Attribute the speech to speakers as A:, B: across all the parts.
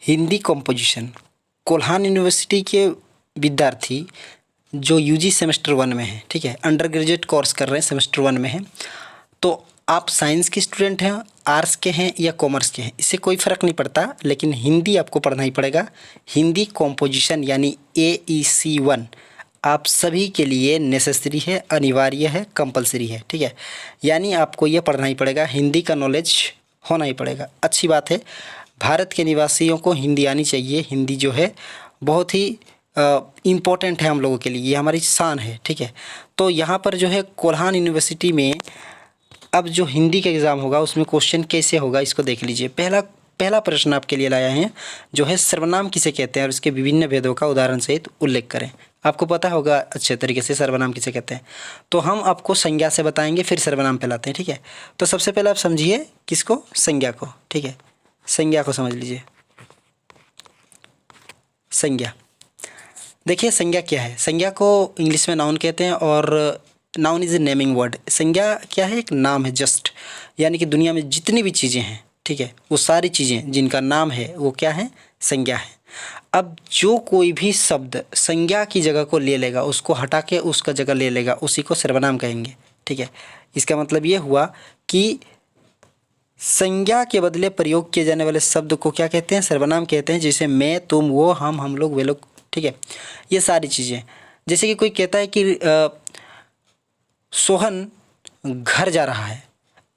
A: Hindi composition. Kolhan university के विद्यार्थी जो यूजी सेमेस्टर 1 में हैं, ठीक है, अंडर ग्रेजुएट कोर्स कर रहे हैं, सेमेस्टर 1 में हैं, तो आप साइंस के स्टूडेंट हैं, आर्ट्स के हैं या कॉमर्स के हैं, इससे कोई फ़र्क नहीं पड़ता, लेकिन हिंदी आपको पढ़ना ही पड़ेगा। हिंदी कॉम्पोजिशन यानी AEC 1 आप सभी के लिए नेसेसरी है, अनिवार्य है, कंपलसरी है, ठीक है। यानी आपको ये पढ़ना ही पड़ेगा, हिंदी का नॉलेज होना ही पड़ेगा। अच्छी बात है, भारत के निवासियों को हिंदी आनी चाहिए। हिंदी जो है बहुत ही इम्पोर्टेंट है हम लोगों के लिए, ये हमारी शान है, ठीक है। तो यहाँ पर जो है कोल्हान यूनिवर्सिटी में अब जो हिंदी का एग्ज़ाम होगा उसमें क्वेश्चन कैसे होगा इसको देख लीजिए। पहला प्रश्न आपके लिए लाया है, जो है सर्वनाम किसे कहते हैं और इसके विभिन्न भेदों का उदाहरण सहित उल्लेख करें। आपको पता होगा अच्छे तरीके से सर्वनाम किसे कहते हैं, तो हम आपको संज्ञा से बताएंगे, फिर सर्वनाम पे लाते हैं, ठीक है। तो सबसे पहले आप समझिए किसको, संज्ञा को, ठीक है। संज्ञा को समझ लीजिए। संज्ञा, देखिए संज्ञा क्या है। संज्ञा को इंग्लिश में नाउन कहते हैं और noun is a naming word. संज्ञा क्या है, एक नाम है जस्ट, यानी कि दुनिया में जितनी भी चीज़ें हैं, ठीक है, वो सारी चीज़ें जिनका नाम है वो क्या है, संज्ञा है। अब जो कोई भी शब्द संज्ञा की जगह को ले लेगा, उसको हटा के उसका जगह ले लेगा, उसी को सर्वनाम कहेंगे, ठीक है। इसका मतलब ये हुआ कि संज्ञा के बदले प्रयोग किए जाने वाले शब्द को क्या कहते हैं, सर्वनाम कहते हैं। जैसे मैं, तुम, वो, हम लोग, वे लोग, ठीक है, ये सारी चीज़ें। जैसे कि कोई कहता है कि सोहन घर जा रहा है,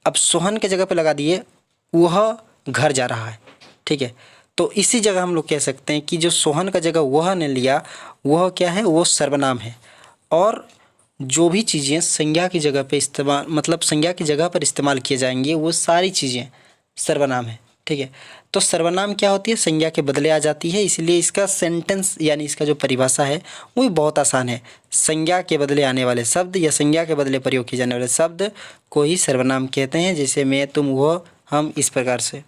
A: अब सोहन के जगह पे लगा दिए वह घर जा रहा है, ठीक है। तो इसी जगह हम लोग कह सकते हैं कि जो सोहन का जगह वह ने लिया, वह क्या है, वो सर्वनाम है। और जो भी चीज़ें संज्ञा की जगह पे इस्तेमाल, मतलब संज्ञा की जगह पर इस्तेमाल किए जाएंगे, वो सारी चीज़ें सर्वनाम है, ठीक है। तो सर्वनाम क्या होती है, संज्ञा के बदले आ जाती है, इसलिए इसका सेंटेंस यानी इसका जो परिभाषा है वो भी बहुत आसान है। संज्ञा के बदले आने वाले शब्द या संज्ञा के बदले प्रयोग किए जाने वाले शब्द को ही सर्वनाम कहते हैं। जैसे मैं, तुम, वो, हम, इस प्रकार से।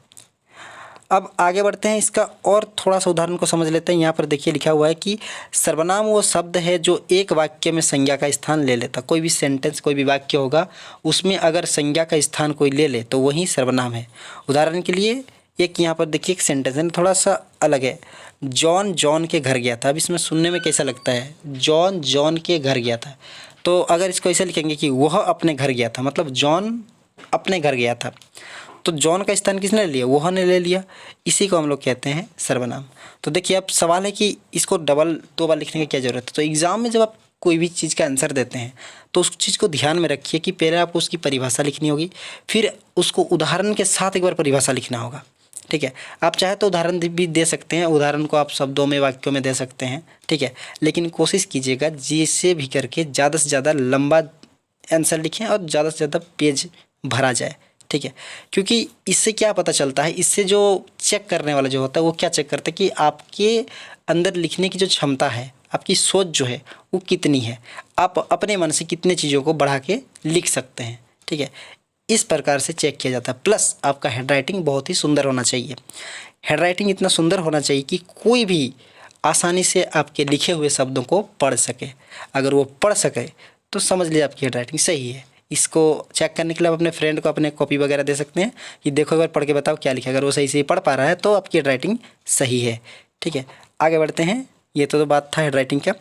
A: अब आगे बढ़ते हैं, इसका और थोड़ा सा उदाहरण को समझ लेते हैं। यहाँ पर देखिए लिखा हुआ है कि सर्वनाम वो शब्द है जो एक वाक्य में संज्ञा का स्थान ले लेता। कोई भी सेंटेंस, कोई भी वाक्य होगा, उसमें अगर संज्ञा का स्थान कोई ले ले तो वही सर्वनाम है। उदाहरण के लिए एक यहाँ पर देखिए एक सेंटेंस है, थोड़ा सा अलग है। जॉन के घर गया था। अब इसमें सुनने में कैसा लगता है, जॉन के घर गया था। तो अगर इसको ऐसे लिखेंगे कि वह अपने घर गया था, मतलब जॉन अपने घर गया था, तो जॉन का स्थान किसने ले लिया, वह ने ले लिया। इसी को हम लोग कहते हैं सर्वनाम। तो देखिए अब सवाल है कि इसको डबल 2 बार लिखने की क्या ज़रूरत है। तो एग्ज़ाम में जब आप कोई भी चीज़ का आंसर देते हैं तो उस चीज़ को ध्यान में रखिए कि पहले आपको उसकी परिभाषा लिखनी होगी, फिर उसको उदाहरण के साथ एक बार परिभाषा लिखना होगा, ठीक है। आप चाहे तो उदाहरण भी दे सकते हैं, उदाहरण को आप शब्दों में, वाक्यों में दे सकते हैं, ठीक है। लेकिन कोशिश कीजिएगा जिससे भी करके ज़्यादा से ज़्यादा लंबा आंसर लिखें और ज़्यादा से ज़्यादा पेज भरा जाए, ठीक है। क्योंकि इससे क्या पता चलता है, इससे जो चेक करने वाला जो होता है वो क्या चेक करता है कि आपके अंदर लिखने की जो क्षमता है, आपकी सोच जो है वो कितनी है, आप अपने मन से कितने चीज़ों को बढ़ा के लिख सकते हैं, ठीक है। इस प्रकार से चेक किया जाता है। प्लस आपका हैंडराइटिंग बहुत ही सुंदर होना चाहिए। हैंडराइटिंग इतना सुंदर होना चाहिए कि कोई भी आसानी से आपके लिखे हुए शब्दों को पढ़ सके। अगर वो पढ़ सके तो समझ लीजिए आपकी हैंडराइटिंग सही है। इसको चेक करने के लिए आप अपने फ्रेंड को अपने कॉपी वगैरह दे सकते हैं कि देखो एक बार पढ़ के बताओ क्या लिखा है। अगर वो सही से पढ़ पा रहा है तो आपकी हैंडराइटिंग सही है, ठीक है। आगे बढ़ते हैं। ये तो बात था हैंडराइटिंग का।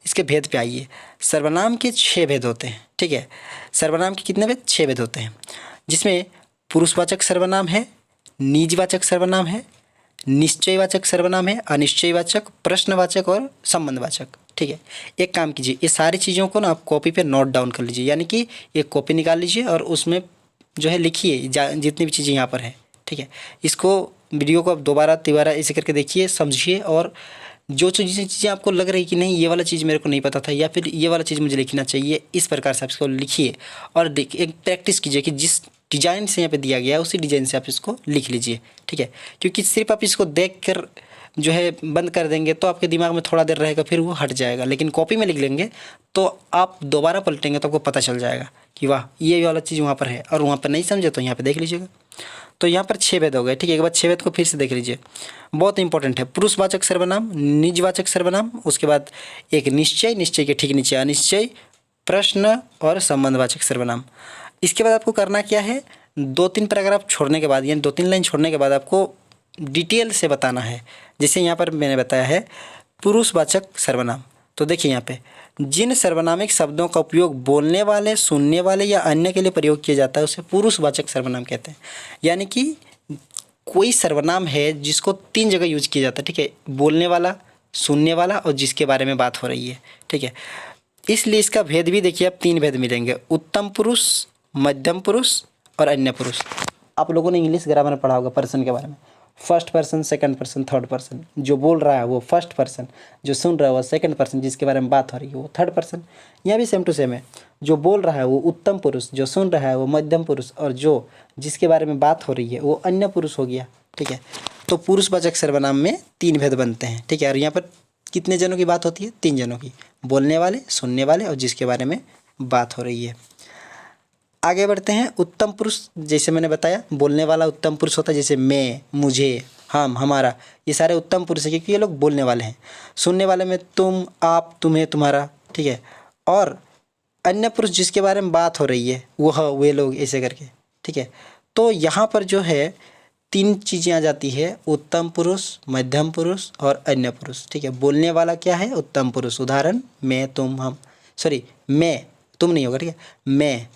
A: इसके भेद पे आइए। सर्वनाम के 6 भेद होते हैं, ठीक है। सर्वनाम के कितने भेद, 6 भेद होते हैं, जिसमें पुरुषवाचक सर्वनाम है, निजवाचक सर्वनाम है, निश्चयवाचक सर्वनाम है, अनिश्चयवाचक, प्रश्नवाचक और संबंधवाचक, ठीक है। एक काम कीजिए, ये सारी चीज़ों को ना आप कॉपी पे नोट डाउन कर लीजिए, यानी कि एक कॉपी निकाल लीजिए और उसमें जो है लिखिए जितनी भी चीज़ें यहाँ पर हैं, ठीक है। इसको वीडियो को आप दोबारा तिबारा ऐसे करके देखिए, समझिए, और जो चीज़ें आपको लग रही कि नहीं ये वाला चीज़ मेरे को नहीं पता था या फिर ये वाला चीज़ मुझे लिखना चाहिए, इस प्रकार से आप इसको लिखिए और एक प्रैक्टिस कीजिए कि जिस डिज़ाइन से यहाँ पे दिया गया है उसी डिज़ाइन से आप इसको लिख लीजिए, ठीक है। क्योंकि सिर्फ आप इसको देख कर जो है बंद कर देंगे तो आपके दिमाग में थोड़ा देर रहेगा, फिर वो हट जाएगा। लेकिन कॉपी में लिख लेंगे तो आप दोबारा पलटेंगे तो आपको पता चल जाएगा कि वाह ये वाला चीज़ वहाँ पर है, और वहाँ पर नहीं समझे तो यहाँ पर देख लीजिएगा। तो यहाँ पर 6 भेद हो गए, ठीक है। एक बार 6 भेद को फिर से देख लीजिए, बहुत इंपॉर्टेंट है। पुरुषवाचक सर्वनाम, निजवाचक सर्वनाम, उसके बाद एक निश्चय, निश्चय के ठीक नीचे अनिश्चय, प्रश्न और संबंधवाचक सर्वनाम। इसके बाद आपको करना क्या है, 2-3 पैराग्राफ छोड़ने के बाद यानी 2-3 लाइन छोड़ने के बाद आपको डिटेल से बताना है। जैसे यहाँ पर मैंने बताया है पुरुषवाचक सर्वनाम। तो देखिए यहाँ पे जिन सर्वनामिक शब्दों का उपयोग बोलने वाले, सुनने वाले या अन्य के लिए प्रयोग किया जाता है उसे पुरुषवाचक सर्वनाम कहते हैं। यानी कि कोई सर्वनाम है जिसको 3 जगह यूज किया जाता है, ठीक है, बोलने वाला, सुनने वाला और जिसके बारे में बात हो रही है, ठीक है। इसलिए इसका भेद भी देखिए, आप 3 भेद मिलेंगे, उत्तम पुरुष, मध्यम पुरुष और अन्य पुरुष। आप लोगों ने इंग्लिश ग्रामर में पढ़ा होगा पर्सन के बारे में, first person, second person, third person. जो बोल रहा है वो फर्स्ट पर्सन, जो सुन रहा है वो सेकंड पर्सन, जिसके बारे में बात हो रही है वो थर्ड पर्सन। यहाँ भी सेम टू सेम है, जो बोल रहा है वो उत्तम पुरुष, जो सुन रहा है वो मध्यम पुरुष और जो जिसके बारे में बात हो रही है वो अन्य पुरुष हो गया, ठीक है। तो पुरुषवाचक सर्वनाम में 3 भेद बनते हैं, ठीक है। और यहाँ पर कितने जनों की बात होती है? 3 जनों की, बोलने वाले, सुनने वाले और जिसके बारे में बात हो रही है। आगे बढ़ते हैं। उत्तम पुरुष, जैसे मैंने बताया बोलने वाला उत्तम पुरुष होता है, जैसे मैं, मुझे, हम, हमारा, ये सारे उत्तम पुरुष है क्योंकि ये लोग बोलने वाले हैं। सुनने वाले में तुम, आप, तुम्हें, तुम्हारा, ठीक है। और अन्य पुरुष जिसके बारे में बात हो रही है वह, वे लोग, ऐसे करके, ठीक है। तो यहाँ पर जो है 3 चीज़ें आ जाती है, उत्तम पुरुष, मध्यम पुरुष और अन्य पुरुष, ठीक है। बोलने वाला क्या है? उत्तम पुरुष। उदाहरण मैं, तुम, हम, सॉरी मैं, तुम नहीं होगा, ठीक है, मैं,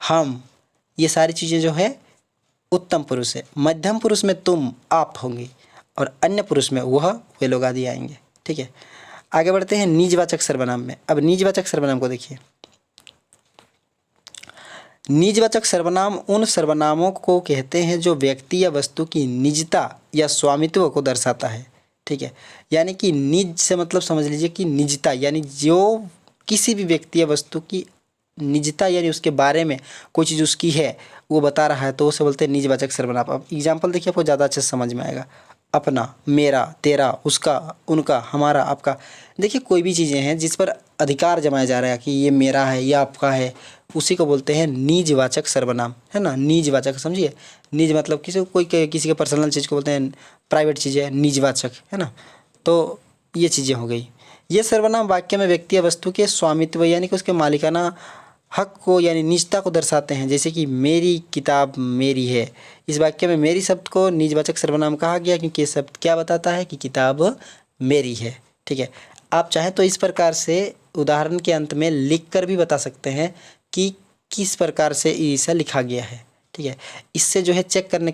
A: हम, ये सारी चीज़ें जो है उत्तम पुरुष है। मध्यम पुरुष में तुम, आप होंगे और अन्य पुरुष में वह, वे लोग आदि आएंगे, ठीक है। आगे बढ़ते हैं निजवाचक सर्वनाम में। अब निजवाचक सर्वनाम को देखिए। निजवाचक सर्वनाम उन सर्वनामों को कहते हैं जो व्यक्ति या वस्तु की निजता या स्वामित्व को दर्शाता है, ठीक है। यानी कि निज से मतलब समझ लीजिए कि निजता, यानी जो किसी भी व्यक्ति या वस्तु की निजता यानी उसके बारे में कोई चीज़ उसकी है वो बता रहा है, तो उसे बोलते हैं निजवाचक सर्वनाम। अब एग्जाम्पल देखिए, आपको ज़्यादा अच्छे से समझ में आएगा। अपना, मेरा, तेरा, उसका, उनका, हमारा, आपका। देखिए कोई भी चीज़ें हैं जिस पर अधिकार जमाया जा रहा है कि ये मेरा है, ये आपका है, उसी को बोलते हैं निजवाचक सर्वनाम, है ना। निजवाचक समझिए, निज मतलब किसी के पर्सनल चीज़ को बोलते हैं, प्राइवेट चीज़ है, निजवाचक, है ना। तो ये चीज़ें हो गई। ये सर्वनाम वाक्य में व्यक्ति या वस्तु के स्वामित्व यानी कि उसके मालिकाना हक को यानी निजता को दर्शाते हैं। जैसे कि मेरी किताब मेरी है, इस वाक्य में मेरी शब्द को निजवाचक सर्वनाम कहा गया क्योंकि ये शब्द क्या बताता है कि किताब मेरी है, ठीक है। आप चाहें तो इस प्रकार से उदाहरण के अंत में लिख कर भी बता सकते हैं कि किस प्रकार से इसे लिखा गया है, ठीक है। इससे जो है चेक करने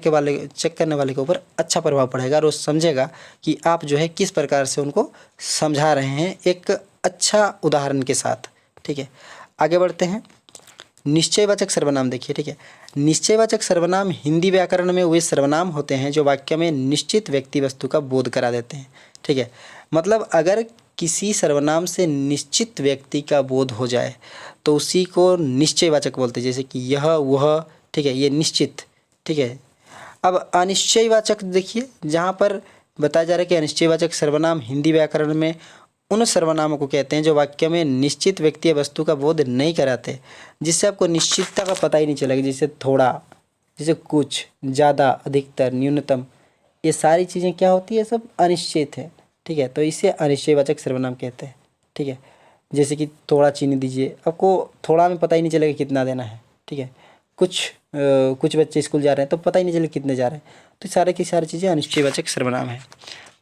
A: वाले के ऊपर अच्छा प्रभाव पड़ेगा और वो समझेगा कि आप जो है किस प्रकार से उनको समझा रहे हैं एक अच्छा उदाहरण के साथ, ठीक है। आगे बढ़ते हैं। निश्चयवाचक सर्वनाम देखिए, ठीक है। निश्चयवाचक सर्वनाम हिंदी व्याकरण में वे सर्वनाम होते हैं जो वाक्य में निश्चित व्यक्ति वस्तु का बोध करा देते हैं, ठीक है। मतलब अगर किसी सर्वनाम से निश्चित व्यक्ति का बोध हो जाए तो उसी को निश्चयवाचक बोलते हैं। जैसे कि यह, वह, ठीक है, ये निश्चित, ठीक है। अब अनिश्चयवाचक देखिए, जहाँ पर बताया जा रहा है कि अनिश्चयवाचक सर्वनाम हिंदी व्याकरण में उन सर्वनामों को कहते हैं जो वाक्य में निश्चित व्यक्ति या वस्तु का बोध नहीं कराते, जिससे आपको निश्चितता का पता ही नहीं चलेगा। जैसे थोड़ा, जैसे कुछ, ज़्यादा, अधिकतर, न्यूनतम, ये सारी चीज़ें क्या होती है? सब अनिश्चित है, ठीक है। तो इसे अनिश्चयवाचक सर्वनाम कहते हैं, ठीक है। जैसे कि थोड़ा चीनी दीजिए, आपको थोड़ा में पता ही नहीं चलेगा कितना देना है, ठीक है। कुछ बच्चे स्कूल जा रहे हैं तो पता ही नहीं चलेगा कितने जा रहे हैं। तो सारे की सारी चीज़ें अनिश्चयवाचक सर्वनाम है।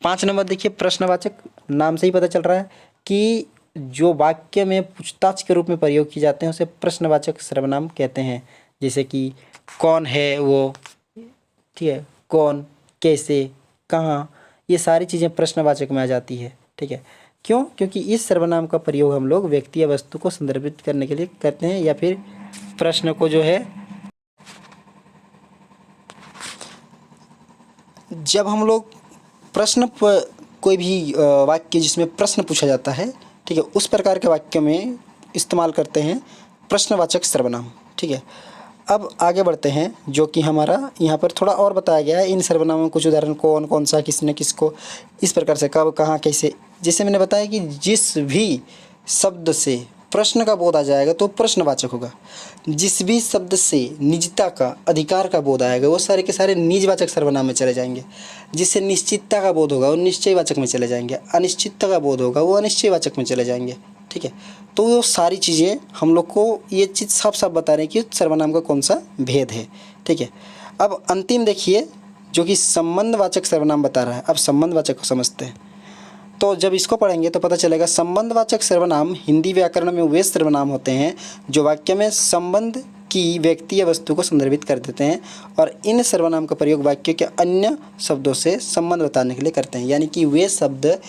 A: 5 नंबर देखिए, प्रश्नवाचक। नाम से ही पता चल रहा है कि जो वाक्य में पूछताछ के रूप में प्रयोग किए जाते हैं उसे प्रश्नवाचक सर्वनाम कहते हैं। जैसे कि कौन है वो, ठीक है, कौन, कैसे, कहाँ, ये सारी चीज़ें प्रश्नवाचक में आ जाती है, ठीक है। क्यों? क्योंकि इस सर्वनाम का प्रयोग हम लोग व्यक्ति या वस्तु को संदर्भित करने के लिए करते हैं या फिर प्रश्न को जो है, जब हम लोग कोई भी वाक्य जिसमें प्रश्न पूछा जाता है, ठीक है, उस प्रकार के वाक्य में इस्तेमाल करते हैं प्रश्नवाचक सर्वनाम, ठीक है। अब आगे बढ़ते हैं, जो कि हमारा यहाँ पर थोड़ा और बताया गया है इन सर्वनामों कुछ उदाहरण, कौन, कौन सा, किसने, किसको, इस प्रकार से, कब, कहाँ, कैसे। जैसे मैंने बताया कि जिस भी शब्द से प्रश्न का बोध आ जाएगा तो प्रश्नवाचक होगा। जिस भी शब्द से निजता का, अधिकार का बोध आएगा वो सारे के सारे निजवाचक सर्वनाम में चले जाएंगे। जिससे निश्चितता का बोध होगा वो निश्चयवाचक में चले जाएंगे। अनिश्चितता का बोध होगा वो अनिश्चयवाचक में चले जाएंगे, ठीक है। तो वो सारी चीज़ें हम लोग को ये चीज़ साफ साफ बता रहे हैं कि सर्वनाम का कौन सा भेद है, ठीक है। अब अंतिम देखिए, जो कि संबंधवाचक सर्वनाम बता रहा है। अब संबंधवाचक को समझते हैं। तो जब इसको पढ़ेंगे तो पता चलेगा संबंधवाचक सर्वनाम हिंदी व्याकरण में वे सर्वनाम होते हैं जो वाक्य में संबंध की व्यक्ति या वस्तु को संदर्भित कर देते हैं और इन सर्वनाम का प्रयोग वाक्य के अन्य शब्दों से संबंध बताने के लिए करते हैं। यानी कि वे शब्द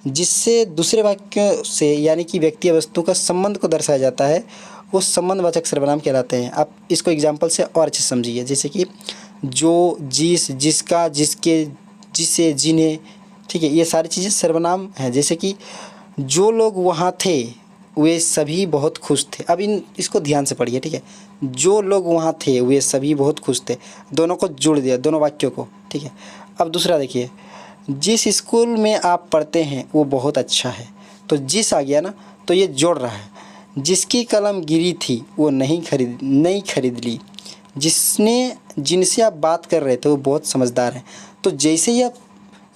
A: जिससे दूसरे वाक्यों से यानी कि व्यक्ति या वस्तु का संबंध को दर्शाया जाता है वो संबंधवाचक सर्वनाम कहलाते हैं। आप इसको एग्जाम्पल से और अच्छे समझिए, जैसे कि जो, जिस, जिसका, जिसके, जिसे, जिन्हें, ठीक है, ये सारी चीज़ें सर्वनाम हैं। जैसे कि जो लोग वहाँ थे वे सभी बहुत खुश थे। अब इसको ध्यान से पढ़िए, ठीक है। जो लोग वहाँ थे वे सभी बहुत खुश थे, दोनों को जोड़ दिया, दोनों वाक्यों को, ठीक है। अब दूसरा देखिए, जिस स्कूल में आप पढ़ते हैं वो बहुत अच्छा है। तो जिस आ गया ना, तो ये जोड़ रहा है। जिसकी कलम गिरी थी वो नहीं खरीद ली। जिनसे आप बात कर रहे थे वो बहुत समझदार हैं। तो जैसे ही आप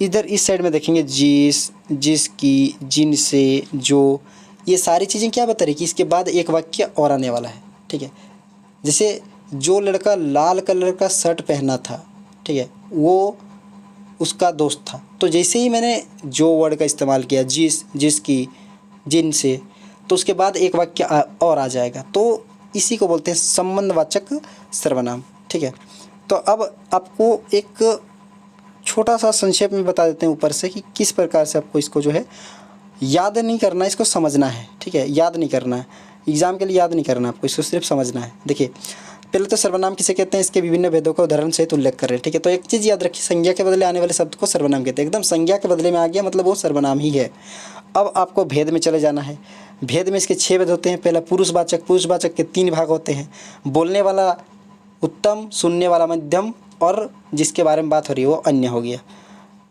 A: इधर इस साइड में देखेंगे, जिस, जिसकी, जिनसे, जो, ये सारी चीज़ें क्या बता रही कि इसके बाद एक वाक्य और आने वाला है, ठीक है। जैसे जो लड़का लाल कलर का शर्ट पहना था, ठीक है, वो उसका दोस्त था। तो जैसे ही मैंने जो वर्ड का इस्तेमाल किया, जिस, जिसकी, जिनसे, तो उसके बाद एक वाक्य और आ जाएगा। तो इसी को बोलते हैं संबंधवाचक सर्वनाम, ठीक है। तो अब आपको एक छोटा सा संक्षेप में बता देते हैं ऊपर से कि किस प्रकार से आपको इसको जो है याद नहीं करना, इसको समझना है, ठीक है। याद नहीं करना है, एग्जाम के लिए याद नहीं करना आपको, इसको सिर्फ समझना है। देखिए, पहले तो सर्वनाम किसे कहते हैं, इसके विभिन्न भेदों का उदाहरण सहित उल्लेख कर रहे हैं, ठीक है। तो एक चीज़ याद रखिए, संज्ञा के बदले आने वाले शब्द को सर्वनाम कहते हैं। एकदम संज्ञा के बदले में आ गया मतलब वो सर्वनाम ही है। अब आपको भेद में चले जाना है। भेद में इसके 6 भेद होते हैं। पहला पुरुषवाचक। पुरुषवाचक के 3 भाग होते हैं, बोलने वाला उत्तम, सुनने वाला मध्यम और जिसके बारे में बात हो रही है वो अन्य हो गया।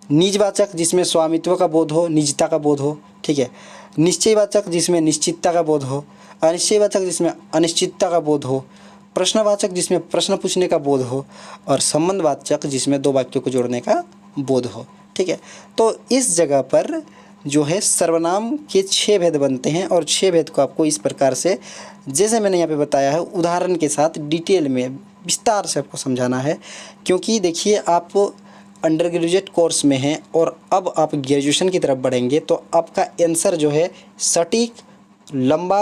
A: निजवाचक, जिसमें स्वामित्व का बोध हो, निजता का बोध हो, ठीक है। निश्चयवाचक, जिसमें निश्चितता का बोध हो। अनिश्चयवाचक, जिसमें अनिश्चितता का बोध हो। प्रश्नवाचक, जिसमें प्रश्न पूछने का बोध हो। और संबंधवाचक, जिसमें 2 वाक्यों को जोड़ने का बोध हो, ठीक है। तो इस जगह पर जो है सर्वनाम के 6 भेद बनते हैं और 6 भेद को आपको इस प्रकार से जैसे मैंने यहाँ पे बताया है उदाहरण के साथ डिटेल में विस्तार से आपको समझाना है। क्योंकि देखिए, आप अंडर ग्रेजुएट कोर्स में हैं और अब आप ग्रेजुएशन की तरफ बढ़ेंगे तो आपका आंसर जो है सटीक, लंबा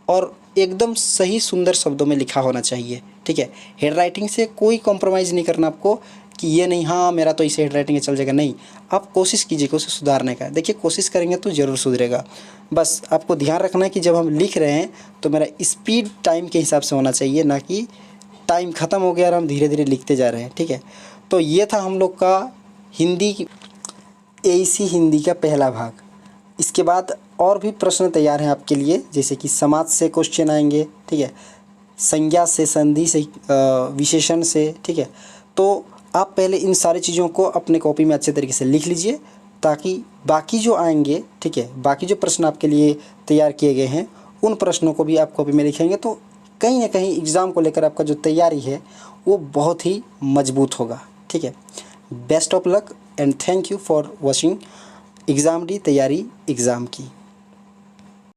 A: और एकदम सही सुंदर शब्दों में लिखा होना चाहिए, ठीक है। हेड राइटिंग से कोई कॉम्प्रोमाइज़ नहीं करना आपको कि ये नहीं, हाँ मेरा तो इसे हेड राइटिंग चल जाएगा, नहीं। आप कोशिश कीजिए कि उसे सुधारने का। देखिए, कोशिश करेंगे तो ज़रूर सुधरेगा। बस आपको ध्यान रखना है कि जब हम लिख रहे हैं तो मेरा स्पीड टाइम के हिसाब से होना चाहिए, ना कि टाइम ख़त्म हो गया और हम धीरे धीरे लिखते जा रहे हैं, ठीक है। तो ये था हम लोग का हिंदी एसी हिंदी का पहला भाग। इसके बाद और भी प्रश्न तैयार हैं आपके लिए, जैसे कि समाज से क्वेश्चन आएंगे, ठीक है, संज्ञा से, संधि से, विशेषण से, ठीक है। तो आप पहले इन सारी चीज़ों को अपने कॉपी में अच्छे तरीके से लिख लीजिए ताकि बाकी जो आएंगे, ठीक है, बाकी जो प्रश्न आपके लिए तैयार किए गए हैं उन प्रश्नों को भी आप कॉपी में लिखेंगे तो कहीं ना कहीं एग्ज़ाम को लेकर आपका जो तैयारी है वो बहुत ही मजबूत होगा, ठीक है। Best of luck and thank you for watching exam D तैयारी एग्ज़ाम की।